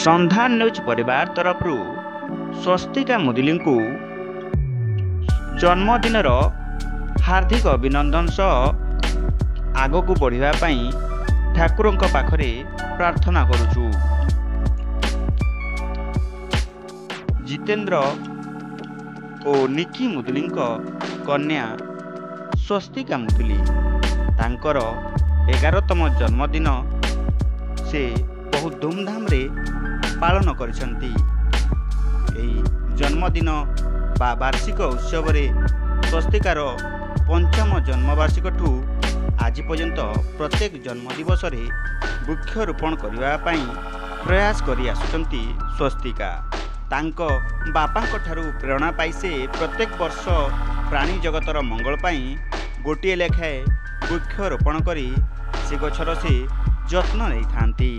संधान news परिवार तरफ स्वस्तिका मुदुली को जन्मदिन हार्दिक अभिनंदन सह आग को बढ़ाई ठाकुर पाखरे प्रार्थना करुचु। जितेंद्र और निकी मुदुली कन्या स्वस्तिका मुदुली तांकर 11तम जन्मदिन से बहुत धूमधाम रे पालन करिसंती। जन्मदिन बा वार्षिक उत्सव रे स्वस्तिकार 5म जन्मवार्षिक ठू आज पर्यंत प्रत्येक जन्मदिवस रे वृक्षरोपण करने प्रयास करी आसुचंती। स्वस्तिका तांको बापांको ठारू प्रेरणा पाई से प्रत्येक वर्ष प्राणी जगतर मंगल पाई गोटे लेखाए वृक्षरोपण करी से गछर से जत्न नहीं थांती।